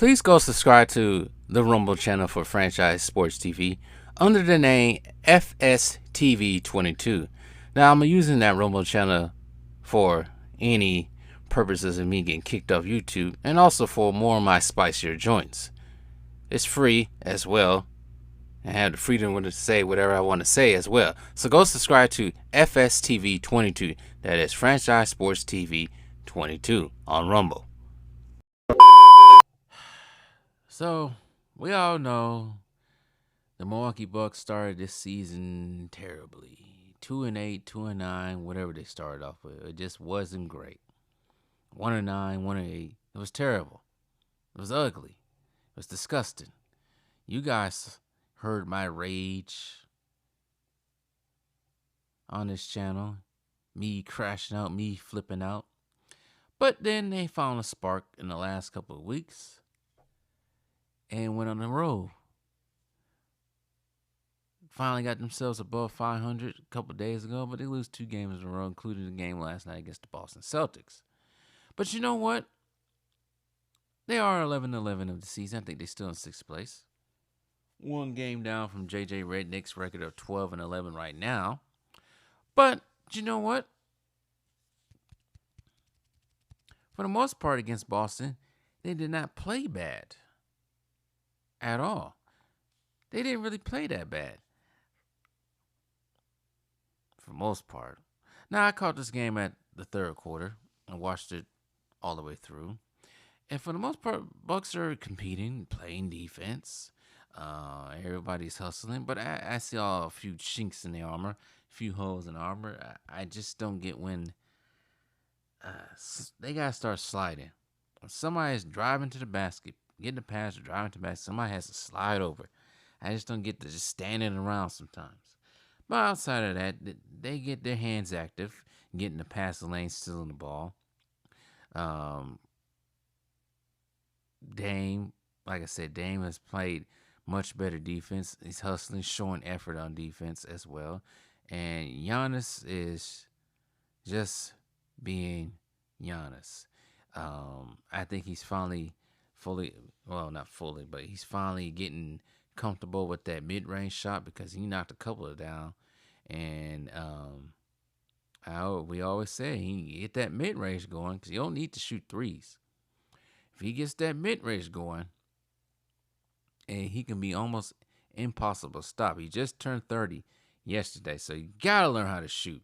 Please go subscribe to the Rumble channel for Franchise Sports TV under the name FSTV22. Now, I'm using that Rumble channel for any purposes of me getting kicked off YouTube and also for more of my spicier joints. It's free as well. I have the freedom to say whatever I want to say as well. So go subscribe to FSTV22. That is Franchise Sports TV 22 on Rumble. So, we all know the Milwaukee Bucks started this season terribly. 2-8, 2-9, whatever they started off with. It just wasn't great. 1-9, 1-8. It was terrible. It was ugly. It was disgusting. You guys heard my rage on this channel. Me crashing out, me flipping out. But then they found a spark in the last couple of weeks and went on the road. Finally got themselves above 500 a couple of days ago, but they lose 2 games in a row, including the game last night against the Boston Celtics. But you know what? They are 11-11 of the season. I think they're still in 6th place. 1 game down from JJ Redick's record of 12-11 right now. But you know what? For the most part against Boston, they did not play bad at all. They didn't really play that bad for the most part. Now, I caught this game at the 3rd quarter and watched it all the way through. And for the most part, Bucks are competing, playing defense. Everybody's hustling. But I see a few chinks in the armor, a few holes in the armor. I just don't get when they got to start sliding. When somebody is driving to the basket, getting the pass or driving to the basket, somebody has to slide over. I just don't get to just standing around sometimes. But outside of that, they get their hands active, getting the passing lane, stealing the ball. Dame, like I said, Dame has played much better defense. He's hustling, showing effort on defense as well. And Giannis is just being Giannis. I think he's finally not fully, but he's finally getting comfortable with that mid-range shot because he knocked a couple of down. And we always say he get that mid-range going because you don't need to shoot threes. If he gets that mid-range going, and he can be almost impossible to stop. He just turned 30 yesterday, so you got to learn how to shoot.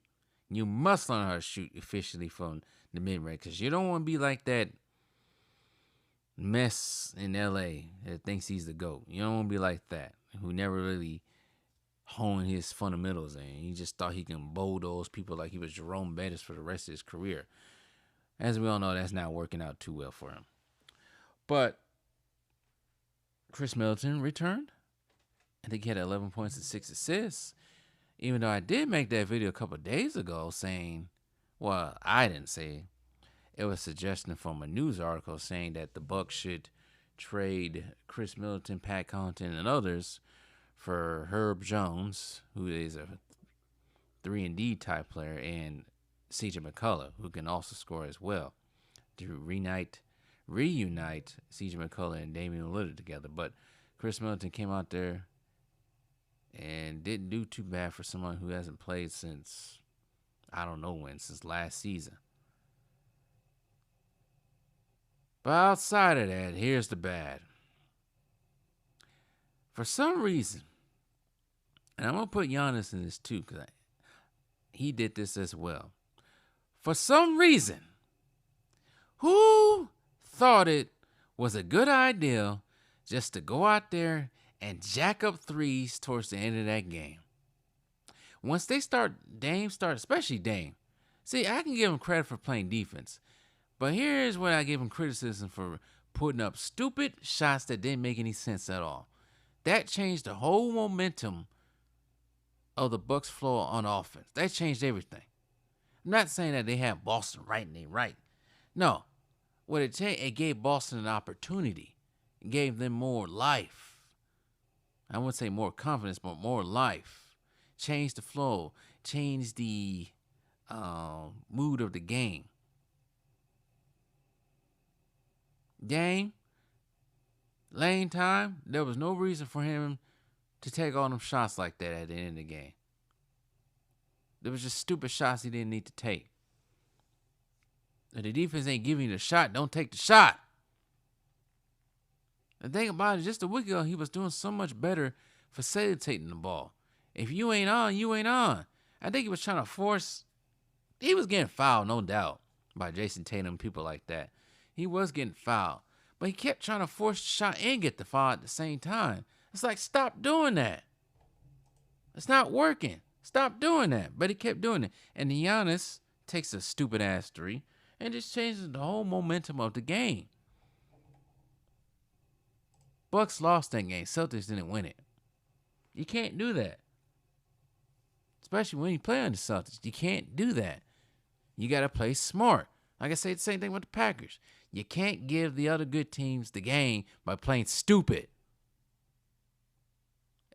You must learn how to shoot efficiently from the mid-range because you don't want to be like that mess in L.A. that thinks he's the GOAT. You don't want to be like that, who never really honed his fundamentals in. He just thought he can bulldoze people like he was Jerome Bettis for the rest of his career. As we all know, that's not working out too well for him. But Chris Middleton returned. I think he had 11 points and 6 assists. Even though I did make that video a couple of days ago saying, well, I didn't say it was a suggestion from a news article saying that the Bucks should trade Chris Middleton, Pat Connaughton, and others for Herb Jones, who is a 3-and-D type player, and CJ McCullough, who can also score as well, to reunite CJ McCullough and Damian Lillard together. But Chris Middleton came out there and didn't do too bad for someone who hasn't played since, I don't know when, since last season. But outside of that, here's the bad. For some reason, and I'm going to put Giannis in this too because he did this as well. For some reason, who thought it was a good idea just to go out there and jack up threes towards the end of that game? Once they especially Dame. See, I can give him credit for playing defense. But here's where I give him criticism for putting up stupid shots that didn't make any sense at all. That changed the whole momentum of the Bucks flow on offense. That changed everything. I'm not saying that they have Boston right and they right. No. What it changed, it gave Boston an opportunity. It gave them more life. I wouldn't say more confidence, but more life. Changed the flow. Changed the mood of the game. Dame, Lane time, there was no reason for him to take all them shots like that at the end of the game. There was just stupid shots he didn't need to take. If the defense ain't giving you the shot, don't take the shot. The thing about it, just a week ago, he was doing so much better facilitating the ball. If you ain't on, you ain't on. I think he was trying to force. He was getting fouled, no doubt, by Jason Tatum and people like that. He was getting fouled. But he kept trying to force the shot and get the foul at the same time. It's like, stop doing that. It's not working. Stop doing that. But he kept doing it. And Giannis takes a stupid ass three and just changes the whole momentum of the game. Bucks lost that game. Celtics didn't win it. You can't do that. Especially when you play on the Celtics. You can't do that. You got to play smart. Like I say, the same thing with the Packers. You can't give the other good teams the game by playing stupid.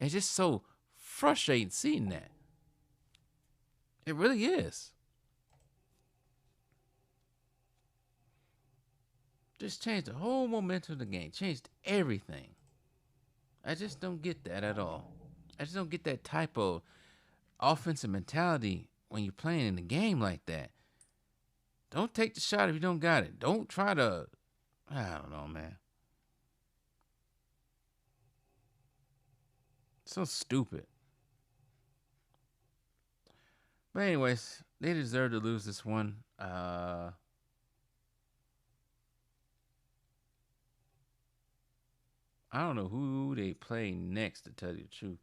It's just so frustrating seeing that. It really is. Just changed the whole momentum of the game. Changed everything. I just don't get that at all. I just don't get that type of offensive mentality when you're playing in the game like that. Don't take the shot if you don't got it. Don't try to, I don't know, man. So stupid. But anyways, they deserve to lose this one. I don't know who they play next, to tell you the truth.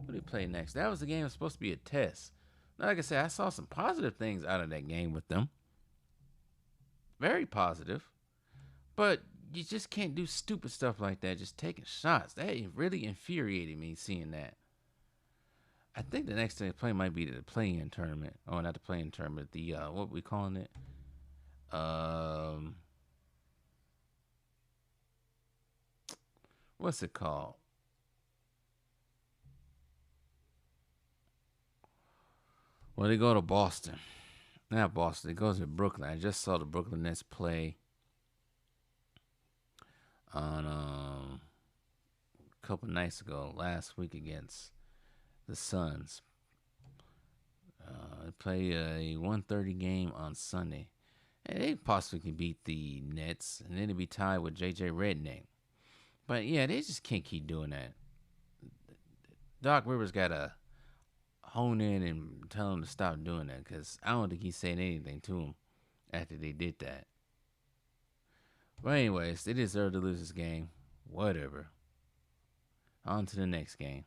Who they play next? That was the game that was supposed to be a test. Like I said, I saw some positive things out of that game with them. Very positive. But you just can't do stupid stuff like that, just taking shots. That really infuriated me seeing that. I think the next thing they play might be the play-in tournament. Oh, not the play-in tournament. The, what we calling it? What's it called? Well, they go to Boston. Not Boston. It goes to Brooklyn. I just saw the Brooklyn Nets play on a couple nights ago, last week against the Suns. Play a 1:30 game on Sunday. And they possibly can beat the Nets, and then it'd be tied with JJ Redick. But yeah, they just can't keep doing that. Doc Rivers gotta hone in and tell him to stop doing that, because I don't think he's saying anything to him after they did that. But anyways, they deserve to lose this game. Whatever. On to the next game.